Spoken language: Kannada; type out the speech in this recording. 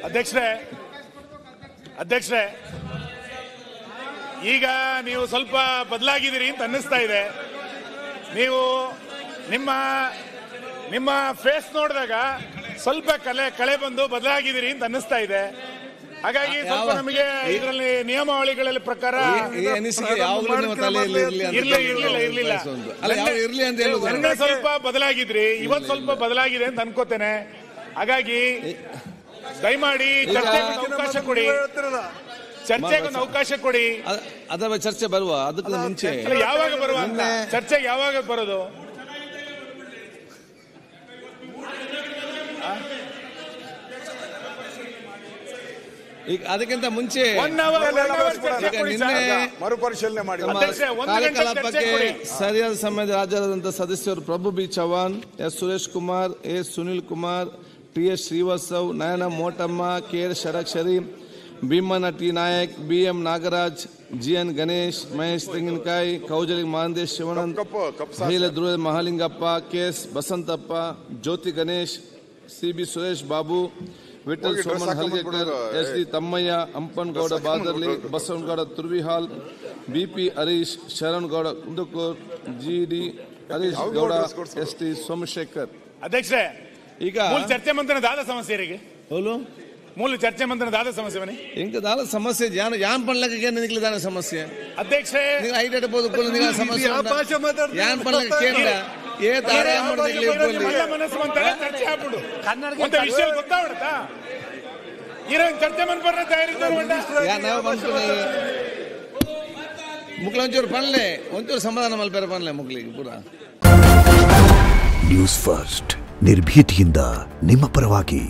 ಅಧ್ಯಕ್ಷರೇ ಈಗ ನೀವು ಸ್ವಲ್ಪ ಬದಲಾಗಿದ್ದೀರಿ ಅಂತ ಅನ್ನಿಸ್ತಾ ಇದೆ. ನೀವು ನಿಮ್ಮ ಫೇಸ್ ನೋಡಿದಾಗ ಸ್ವಲ್ಪ ಕಳೆ ಬಂದು ಬದಲಾಗಿದ್ದೀರಿ ಅಂತ ಅನ್ನಿಸ್ತಾ ಇದೆ. ಹಾಗಾಗಿ ಸ್ವಲ್ಪ ನಮಗೆ ಇದರಲ್ಲಿ ನಿಯಮಾವಳಿಗಳಲ್ಲಿ ಪ್ರಕಾರ ಇರ್ಲಿಲ್ಲ ಸ್ವಲ್ಪ ಬದಲಾಗಿದ್ರಿ, ಇವತ್ತು ಸ್ವಲ್ಪ ಬದಲಾಗಿದೆ ಅಂತ ಅನ್ಕೋತೇನೆ. ಹಾಗಾಗಿ ದಯಮಾಡಿ ಚರ್ಚೆಗೊಂದು ಅವಕಾಶ ಕೊಡಿ. ಅದರ ಚರ್ಚೆ ಬರುವ ಅದಕ್ಕೆ ಮುಂಚೆ ಯಾವಾಗ ಬರುವ ಚರ್ಚೆಗೆ ಯಾವಾಗ ಬರೋದು? ಈಗ ಅದಕ್ಕಿಂತ ಮುಂಚೆ ಮರುಪರಿಶೀಲನೆ ಮಾಡಿ ಕಾರ್ಯಕಲಾಪಕ್ಕೆ ಸರಿಯಾದ ಸಮಯದ ಹಾಜರಾದಂತಹ ಸದಸ್ಯರು Prabhu B Chavan, S Suresh Kumar, A Sunil Kumar, T S Srivastav, Nayana Motamma, K S Shadakshari, Bheemanna T Nayak, B M Nagaraj, G N Ganesh, Mahesh Tenginakai, Kaujalagi Mahantesh Shivanand, ಹೈಲ Dhruva Mahalingappa, K S Basantappa, Jyoti Ganesh, C B Suresh Babu, Vithal Soman Halgekar, S D Thammaiah, Ampanagouda Badarli, Basavanagouda Turvihal, B P Harish, Sharanagouda Kundkur, G D Harish Gowda, S T Somashekhar. ಅಧ್ಯಕ್ಷರೇ, ಈಗ ಚರ್ಚೆ ಮಂತ್ರನ ದಾದ ಸಮಸ್ಯೆ ಮೂಲ ಚರ್ಚೆ ಮಂತ್ರನ ದಾದ ಸಮಸ್ಯೆ ಬನ್ನಿ ಇಂಕ ದಾದ ಸಮಸ್ಯೆ ಯಾನ್ ಪಣ್ಲಕ್ಕೆ ನಿಕ್ಲಿ ದಾನ ಸಮಸ್ಯೆ ಅಧ್ಯಕ್ಷರೇ ಐಡೆಟ್ ಬೋದು ಸಮಸ್ಯೆ ಯಾನ್ ಪಣ್ಲಕ್ಕೆ ಕೇಂದ್ರ ಏ ತಾರ ಮನಸ್ಸು ಅಂತಾರೆ ಚರ್ಚೆ ಆಗ್ಬಿಡು ಕನ್ನಡ ವಿಷಯ ಗೊತ್ತಾಗ್ಬಿಡುತ್ತಾ ಚರ್ಚೆ ಮನ್ಪರ್ನ ತಯಾರಿ ಮುಕ್ಲ ಒಂಚೂರು ಪಣ್ಲೆ ಒಂಚೂರು ಸಮಾಧಾನ ಮಲ್ಪೇರ ಪಣ್ಲೆ ಮುಕ್ಲಿಗೆ ಪೂರ. ನ್ಯೂಸ್ ಫಸ್ಟ್ ನಿರ್ಭೀತಿಯಿಂದ ನಿಮ್ಮ ಪರವಾಗಿ.